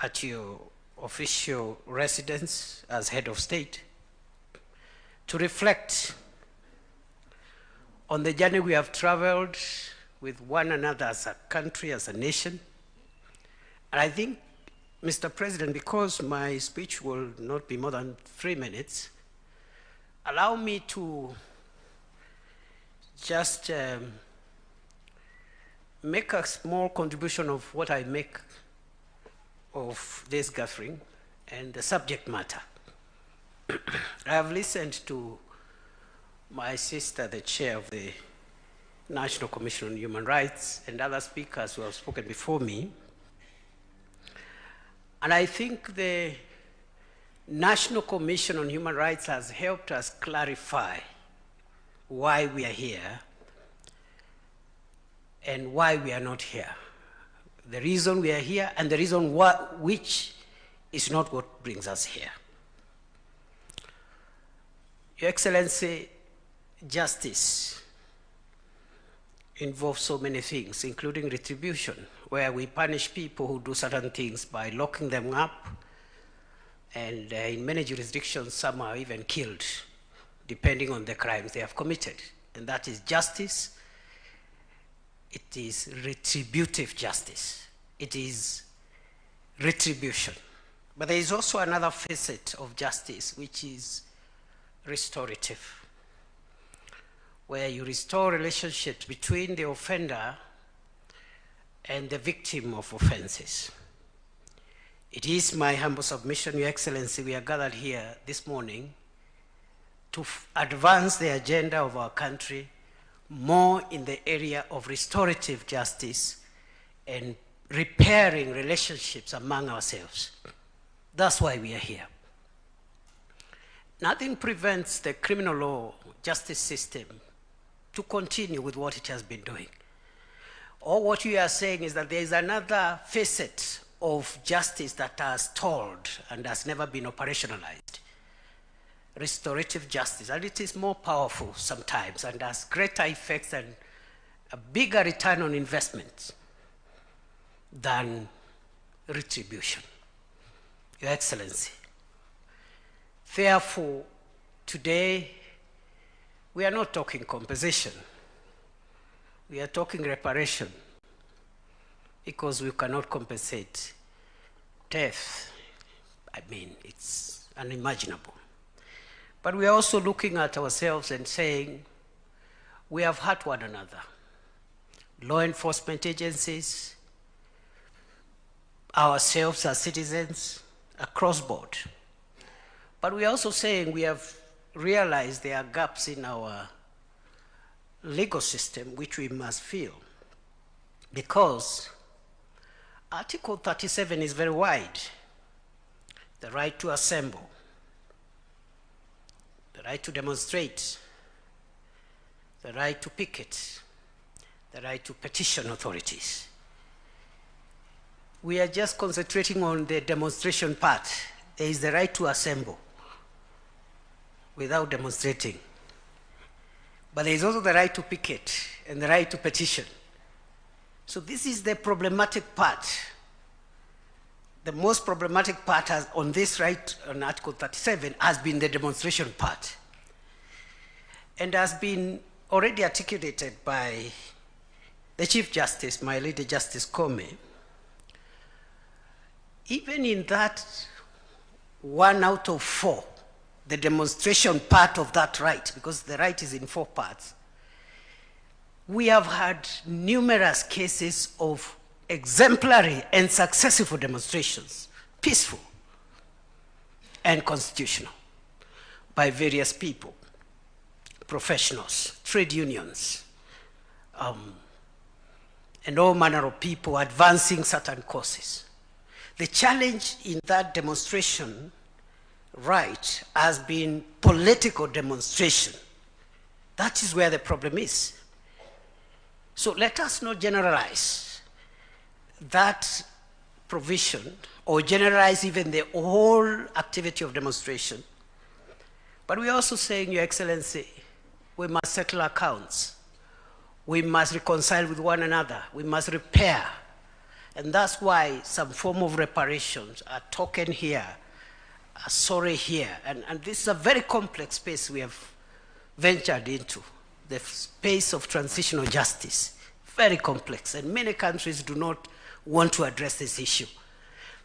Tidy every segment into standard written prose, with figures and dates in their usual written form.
at your official residence as head of state to reflect on the journey we have traveled with one another as a country, as a nation. And I think, Mr. President, because my speech will not be more than 3 minutes, allow me to just make a small contribution of what I make of this gathering and the subject matter. I have listened to my sister, the chair of the National Commission on Human Rights, and other speakers who have spoken before me. And I think the National Commission on Human Rights has helped us clarify why we are here and why we are not here. The reason we are here and the reason which is not what brings us here. Your Excellency, justice involves so many things, including retribution, where we punish people who do certain things by locking them up, and in many jurisdictions, some are even killed, depending on the crimes they have committed. And that is justice. It is retributive justice. It is retribution. But there is also another facet of justice, which is restorative, where you restore relationships between the offender and the victim of offenses. It is my humble submission, Your Excellency, we are gathered here this morning to advance the agenda of our country more in the area of restorative justice and repairing relationships among ourselves. That's why we are here. Nothing prevents the criminal law justice system to continue with what it has been doing. All what you are saying is that there is another facet of justice that has stalled and has never been operationalized. Restorative justice, and it is more powerful sometimes and has greater effects and a bigger return on investment than retribution. Your Excellency, therefore, today we are not talking compensation. We are talking reparation, because we cannot compensate death. I mean, it's unimaginable. But we are also looking at ourselves and saying, we have hurt one another. Law enforcement agencies, ourselves as citizens, across board. But we are also saying we have realized there are gaps in our legal system which we must fill, because Article 37 is very wide. The right to assemble, the right to demonstrate, the right to picket, the right to petition authorities. We are just concentrating on the demonstration part. There is the right to assemble without demonstrating. But there is also the right to picket and the right to petition. So this is the problematic part. The most problematic part on this right on Article 37 has been the demonstration part, and has been already articulated by the Chief Justice, my Lady Justice Koome. Even in that 1 out of 4, the demonstration part of that right, because the right is in 4 parts, we have had numerous cases of exemplary and successful demonstrations, peaceful and constitutional, by various people, professionals, trade unions, and all manner of people advancing certain causes. The challenge in that demonstration right has been political demonstration. That is where the problem is. So let us not generalize that provision or generalize even the whole activity of demonstration. But we are also saying, Your Excellency, we must settle accounts. We must reconcile with one another. We must repair And that's why some form of reparations are talking here, are sorry here. And this is a very complex space we have ventured into, the space of transitional justice. Very complex, and many countries do not want to address this issue.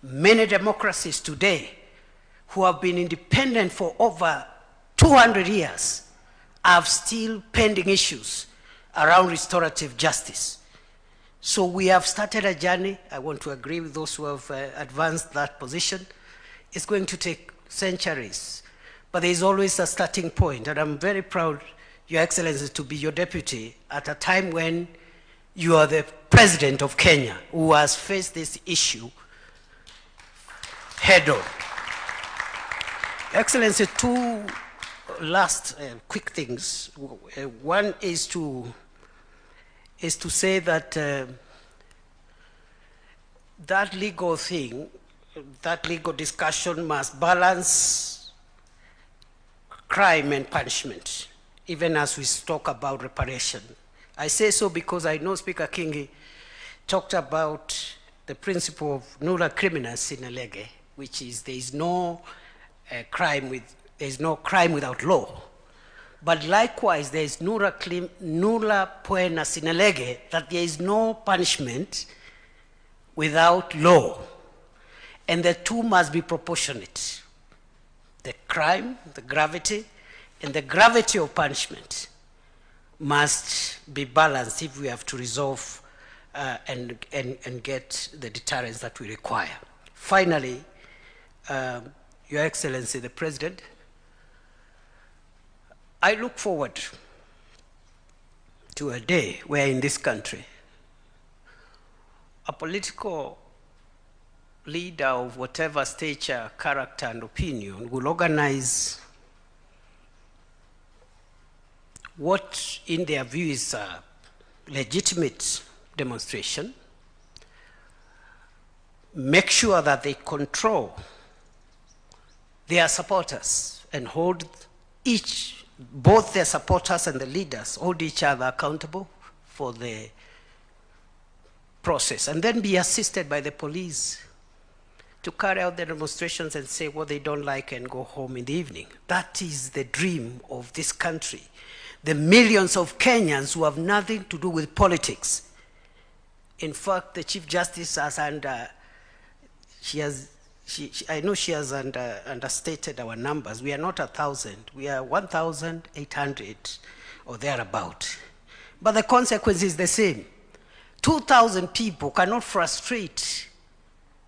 Many democracies today who have been independent for over 200 years have still pending issues around restorative justice. So we have started a journey. I want to agree with those who have advanced that position. It's going to take centuries, but there is always a starting point, and I'm very proud, Your Excellency, to be your deputy at a time when you are the president of Kenya, who has faced this issue head on. Excellency, two last quick things. One is to say that that legal thing, that legal discussion must balance crime and punishment, even as we talk about reparation. I say so because I know Speaker Kingi talked about the principle of nulla criminal sine lege, which is there is no crime without law. But likewise, there is nulla poena sine lege, that there is no punishment without law. And the two must be proportionate. The crime, the gravity, and the gravity of punishment must be balanced if we have to resolve and get the deterrence that we require. Finally, Your Excellency, the President, I look forward to a day where in this country, a political leader of whatever stature, character, and opinion will organize what in their view is a legitimate demonstration, make sure that they control their supporters and hold both their supporters and the leaders, hold each other accountable for the process, and then be assisted by the police to carry out the demonstrations and say what they don't like and go home in the evening. That is the dream of this country. The millions of Kenyans who have nothing to do with politics. In fact, the Chief Justice has I know she has understated our numbers. We are not 1,000. We are 1,800 or thereabout. But the consequence is the same. 2,000 people cannot frustrate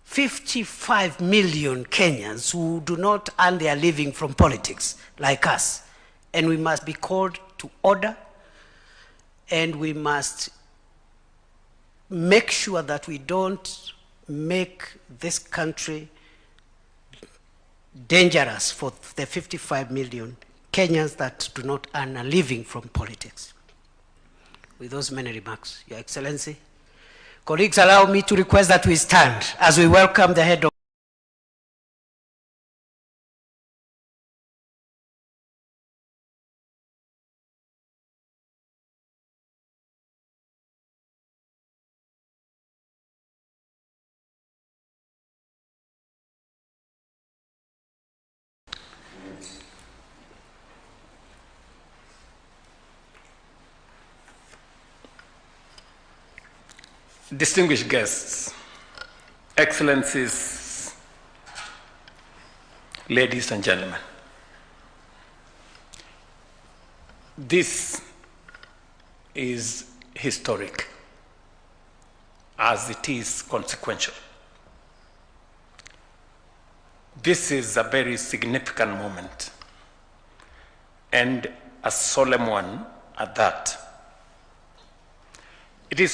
55 million Kenyans who do not earn their living from politics, like us. And we must be called to order, and we must make sure that we don't make this country dangerous for the 55 million Kenyans that do not earn a living from politics. With those many remarks, Your Excellency, colleagues, allow me to request that we stand as we welcome the head of distinguished guests, excellencies, ladies and gentlemen. This is historic as it is consequential. This is a very significant moment and a solemn one at that. It is